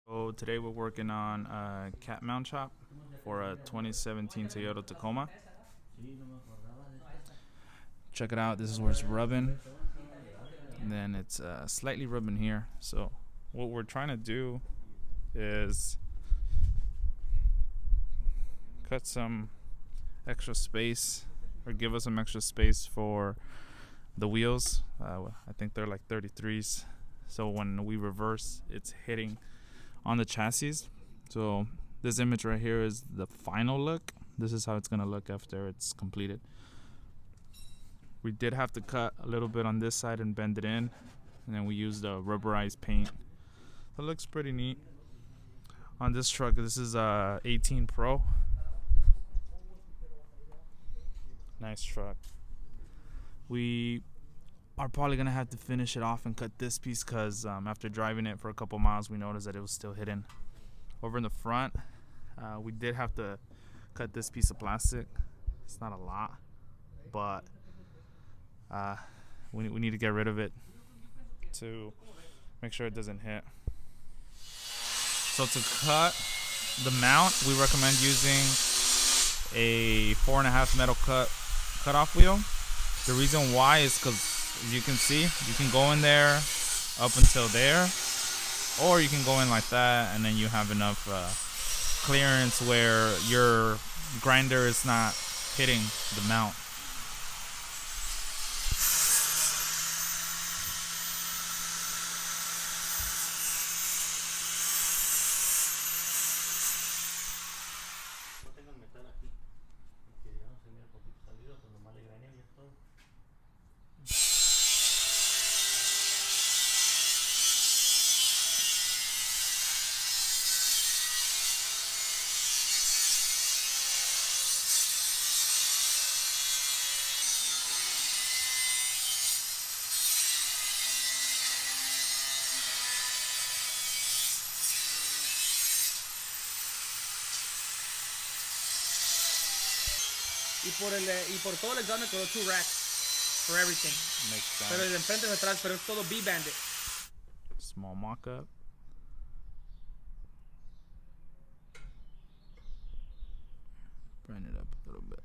So today we're working on a cat mount chop for a 2017 Toyota Tacoma. Check it out. This is where it's rubbing, and then it's slightly rubbing here. So what we're trying to do is cut some extra space, or give us some extra space for the wheels. I think they're like 33s. So when we reverse, it's hitting on the chassis. So this image right here is the final look. This is how it's gonna look after it's completed. We did have to cut a little bit on this side and bend it in, and then we used the rubberized paint. It looks pretty neat. On this truck, this is a 18 Pro. Nice truck. We are probably gonna have to finish it off and cut this piece because after driving it for a couple miles, we noticed that it was still hidden. Over in the front, we did have to cut this piece of plastic. It's not a lot, but we need to get rid of it to make sure it doesn't hit. So to cut the mount, we recommend using a 4.5 metal cutoff wheel. The reason why is because, as you can see, you can go in there up until there, or you can go in like that, and then you have enough clearance where your grinder is not hitting the mount. Y por todo el exam me quedó 2 racks for everything. Makes sense. Pero el de enfrente y atrás, pero es todo B-banded. Small mock-up. Bring it up a little bit.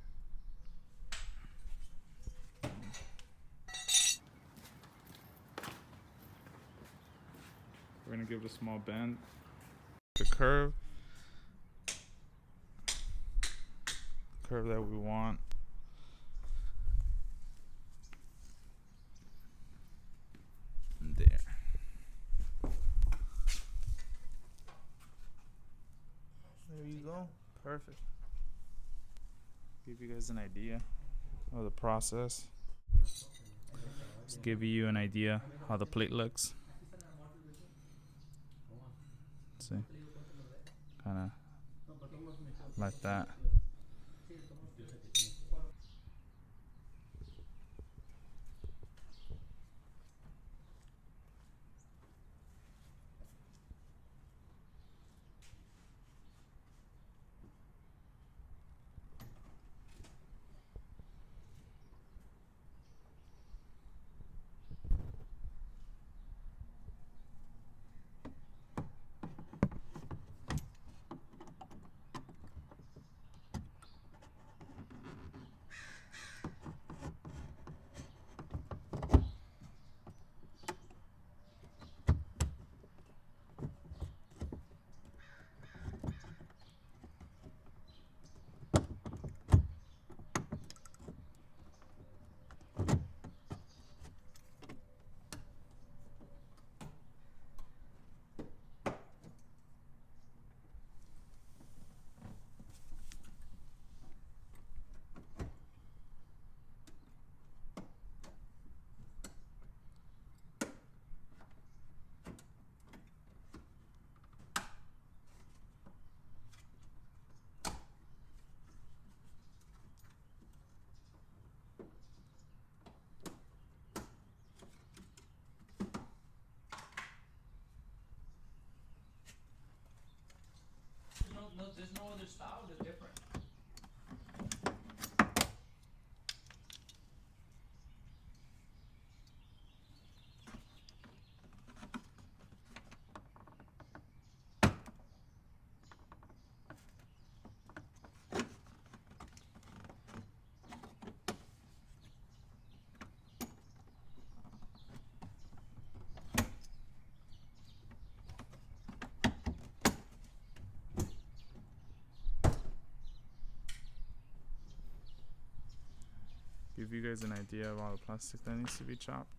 We're gonna give it a small bend. The curve that we want. And there. There you go. Perfect. Give you guys an idea of the process. Just give you an idea how the plate looks. See, kind of like that. Give you guys an idea of all the plastic that needs to be chopped.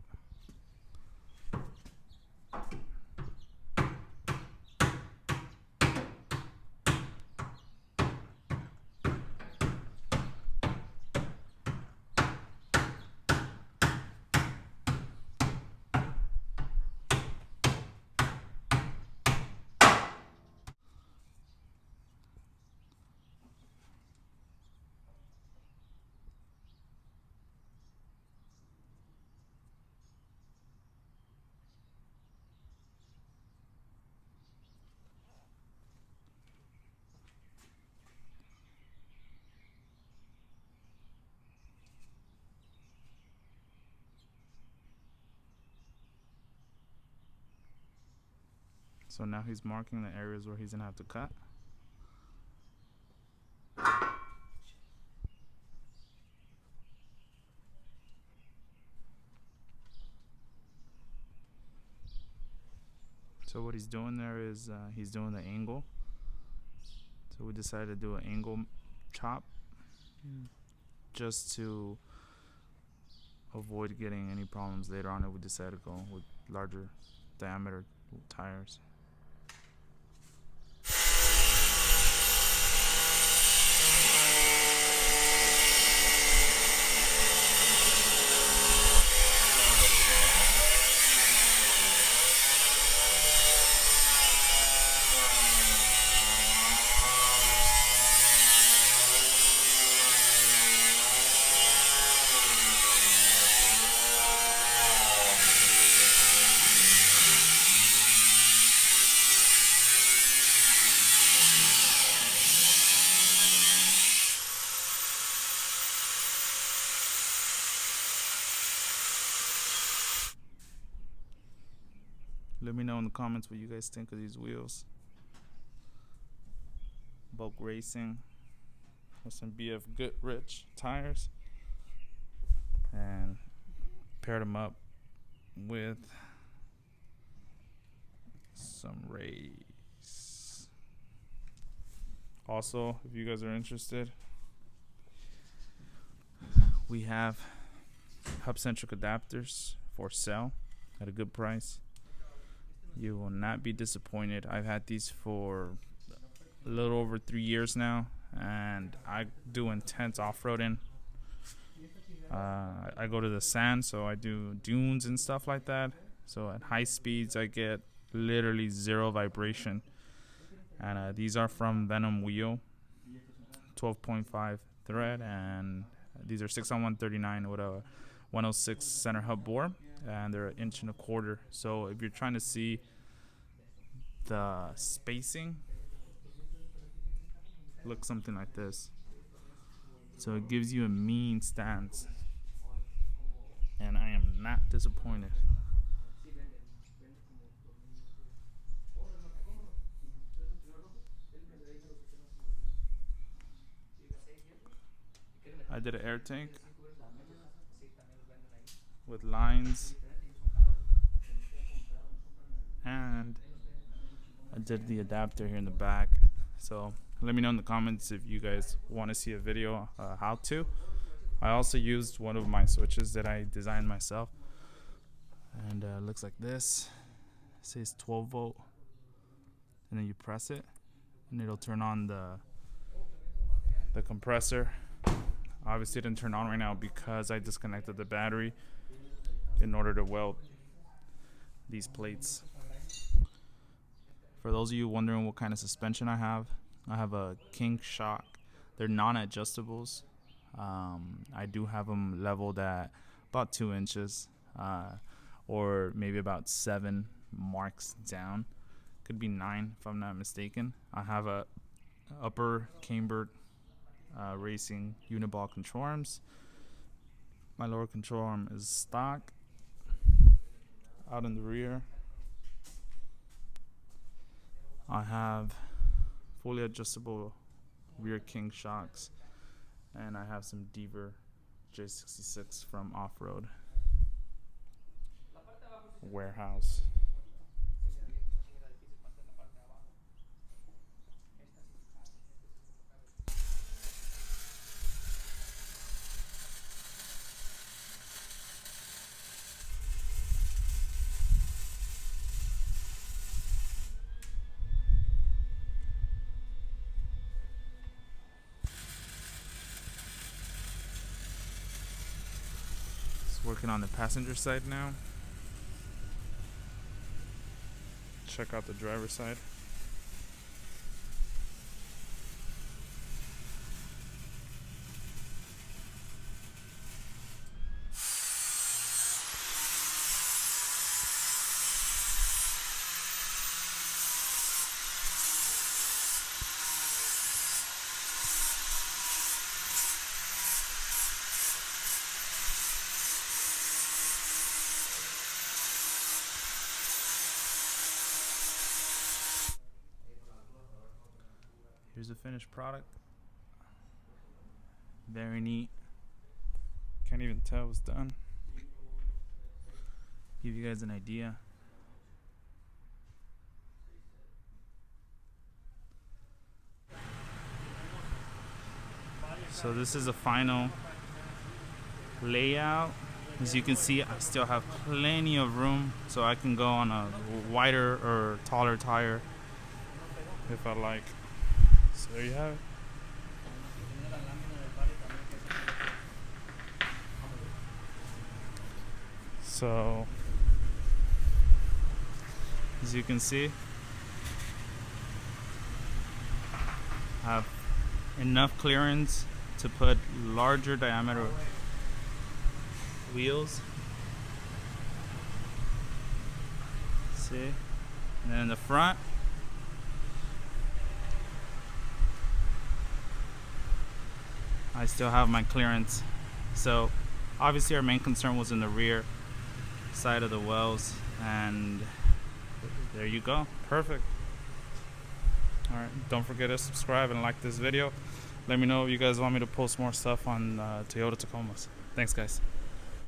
So now he's marking the areas where he's gonna have to cut. So what he's doing there is he's doing the angle. So we decided to do an angle chop just to avoid getting any problems later on if we decide to go with larger diameter tires. Let me know in the comments what you guys think of these wheels. Volk Racing with some BF Goodrich tires, and paired them up with some race. Also, if you guys are interested, we have Centric Adapters for sale at a good price. You will not be disappointed. I've had these for a little over 3 years now, and I do intense off-roading. I go to the sand, so I do dunes and stuff like that. So at high speeds, I get literally zero vibration. And these are from Venom Wheel, 12.5 thread, and these are 6 on 139 with a 106 center hub bore, and they're 1.25 inches. So if you're trying to see the spacing, look something like this. So it gives you a mean stance, and I am not disappointed. I did an air tank with lines, and I did the adapter here in the back. So let me know in the comments if you guys want to see a video how to. I also used one of my switches that I designed myself, and it looks like this. It says 12 volt, and then you press it and it'll turn on the compressor. Obviously it didn't turn on right now because I disconnected the battery in order to weld these plates. For those of you wondering what kind of suspension I have a King shock. They're non-adjustables. I do have them leveled at about 2 inches, or maybe about 7 marks down. Could be 9 if I'm not mistaken. I have a upper cambered racing uniball control arms. My lower control arm is stock. Out in the rear, I have fully adjustable rear King shocks, and I have some Deaver J66 from Off-Road Warehouse. Working on the passenger side now. Check out the driver's side. Here's the finished product. Very neat. Can't even tell it's done. Give you guys an idea. So this is a final layout. As you can see, I still have plenty of room, so I can go on a wider or taller tire if I like. So there you have it. So as you can see, I have enough clearance to put larger diameter wheels. See? And then in the front, I still have my clearance. So obviously our main concern was in the rear side of the wells, and there you go. Perfect. Alright, don't forget to subscribe and like this video. Let me know if you guys want me to post more stuff on Toyota Tacomas. Thanks guys.